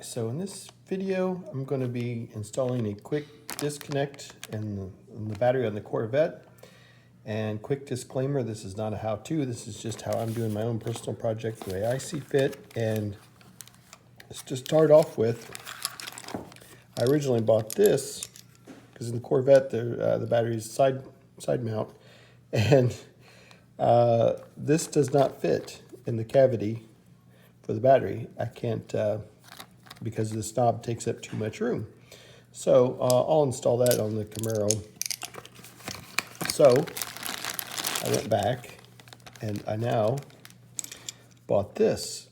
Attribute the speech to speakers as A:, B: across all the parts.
A: So in this video, I'm going to be installing a quick disconnect in the battery on the Corvette. And quick disclaimer, this is not a how-to, this is just how I'm doing my own personal project the way I see fit. And to start off with, I originally bought this because in the Corvette the battery is side mount, and this does not fit in the cavity for the battery. I can't because this knob takes up too much room. So I'll install that on the Camaro. So I went back and I now bought this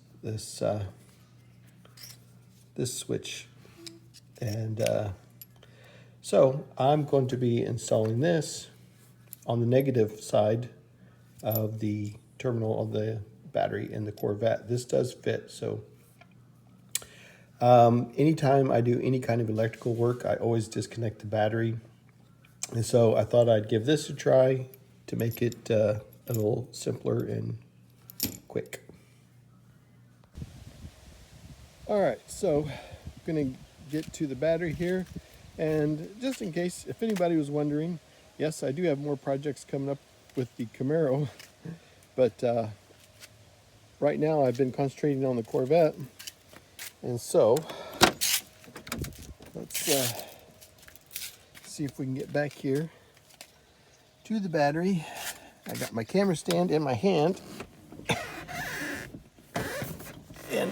A: switch, and so I'm going to be installing this on the negative side of the terminal of the battery in the Corvette. This does fit. So anytime I do any kind of electrical work, I always disconnect the battery. And so I thought I'd give this a try to make it a little simpler and quick. All right, so I'm going to get to the battery here. And just in case, if anybody was wondering, yes, I do have more projects coming up with the Camaro. But right now I've been concentrating on the Corvette. And so let's see if we can get back here to the battery. I got my camera stand in my hand. And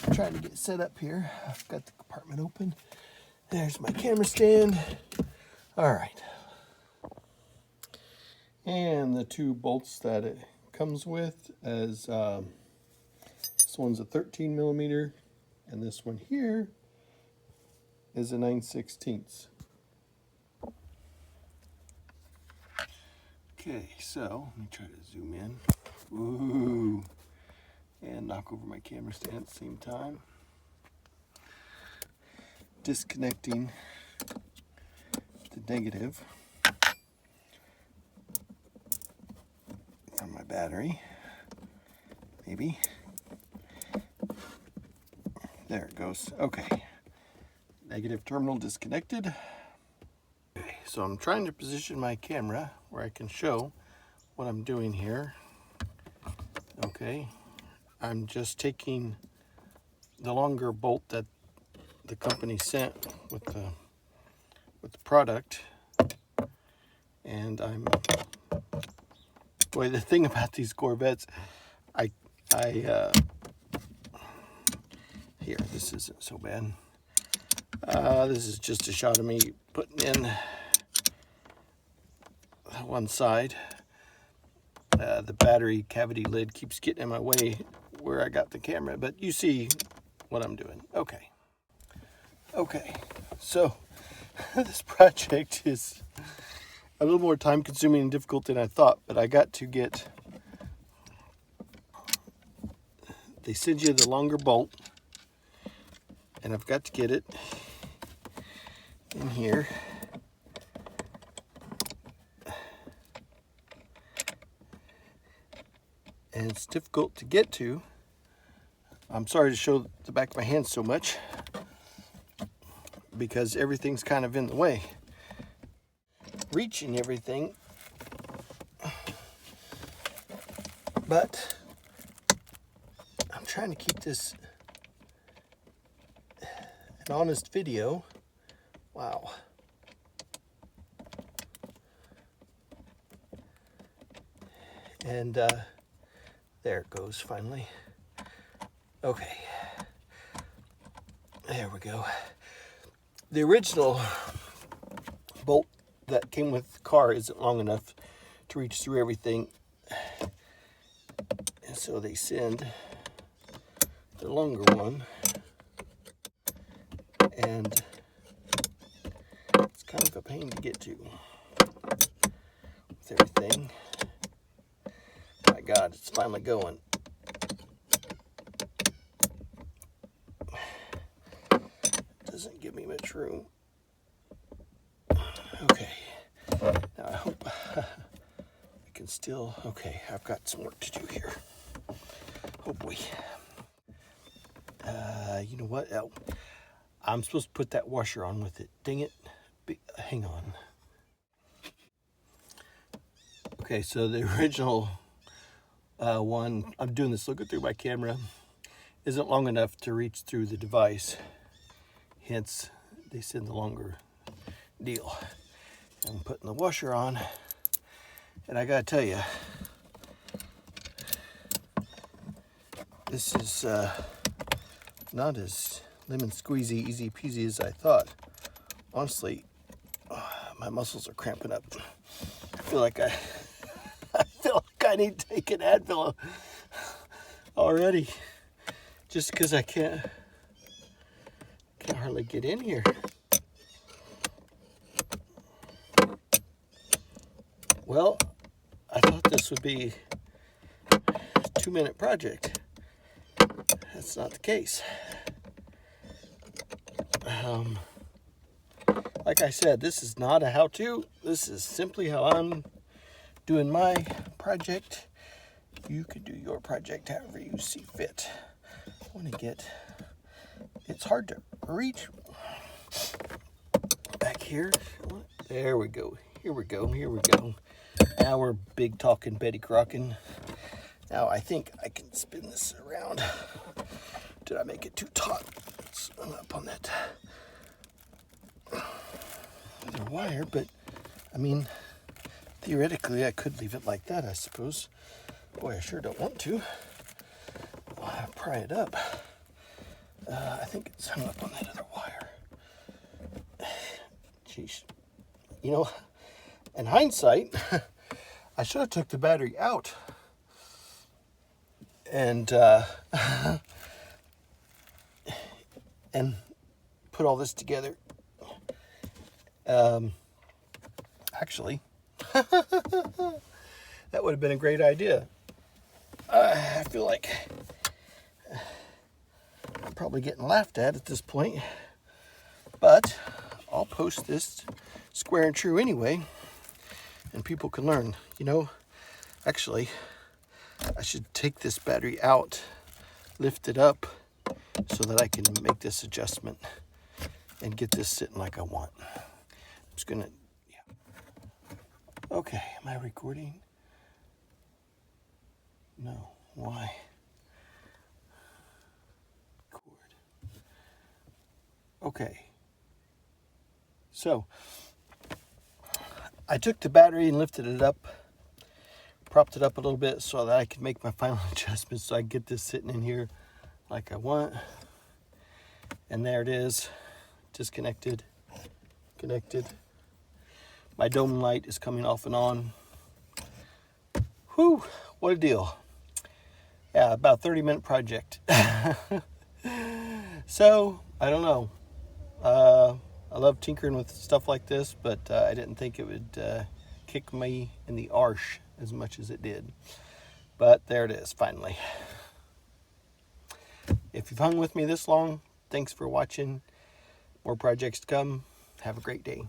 A: I'm trying to get set up here. I've got the compartment open. There's my camera stand. All right. And the two bolts that it comes with is this one's a 13 millimeter, and this one here is a 9/16. Okay, so let me try to zoom in. Ooh, and knock over my camera stand at the same time. Disconnecting the negative from my battery, maybe. There it goes. Okay, negative terminal disconnected. Okay, so I'm trying to position my camera where I can show what I'm doing here. Okay, I'm just taking the longer bolt that the company sent with the product, and boy, the thing about these Corvettes, here, this isn't so bad. This is just a shot of me putting in one side. The battery cavity lid keeps getting in my way where I got the camera, but you see what I'm doing. Okay, so this project is a little more time consuming and difficult than I thought, but I got to get, they send you the longer bolt, and I've got to get it in here. And it's difficult to get to. I'm sorry to show the back of my hand so much, because everything's kind of in the way. Reaching everything, but I'm trying to keep this an honest video. Wow. And there it goes finally. Okay, there we go. The original bolt that came with the car isn't long enough to reach through everything, and so they send the longer one, and it's kind of a pain to get to with everything. My God, it's finally going. Doesn't give me much room. Okay, now I hope I can still, okay, I've got some work to do here. Oh boy. You know what? Oh, I'm supposed to put that washer on with it. Dang it. Hang on. Okay, so the original one, I'm doing this looking through my camera, isn't long enough to reach through the device. Hence, they send the longer deal. I'm putting the washer on, and I gotta tell you, this is not as lemon squeezy, easy peasy as I thought. Honestly, my muscles are cramping up. I feel like I need to take an Advil already, just because I can't hardly get in here. Well, I thought this would be a 2-minute project. That's not the case. Like I said, this is not a how-to. This is simply how I'm doing my project. You could do your project however you see fit. I want to get, it's hard to reach back here. There we go. Here we go. Here we go. Now we're big talking Betty Crockin'. Now I think I can spin this around. Did I make it too taut? It's up on that other wire, but I mean, theoretically I could leave it like that, I suppose. Boy, I sure don't want to. I'll pry it up. I think it's hung up on that other wire. Jeez. You know, in hindsight, I should have took the battery out and and put all this together. Actually, that would have been a great idea. I feel like I'm probably getting laughed at this point, but I'll post this square and true anyway, and people can learn. You know, actually, I should take this battery out, lift it up, so that I can make this adjustment and get this sitting like I want. I'm just gonna, yeah. Okay, am I recording? No, why? Record. Okay. So, I took the battery and lifted it up, propped it up a little bit so that I could make my final adjustments so I can get this sitting in here like I want. And there it is, disconnected, connected. My dome light is coming off and on. Whew, what a deal. Yeah, about a 30-minute project. So, I don't know. I love tinkering with stuff like this, but I didn't think it would kick me in the arse as much as it did. But there it is, finally. If you've hung with me this long, thanks for watching. More projects to come. Have a great day.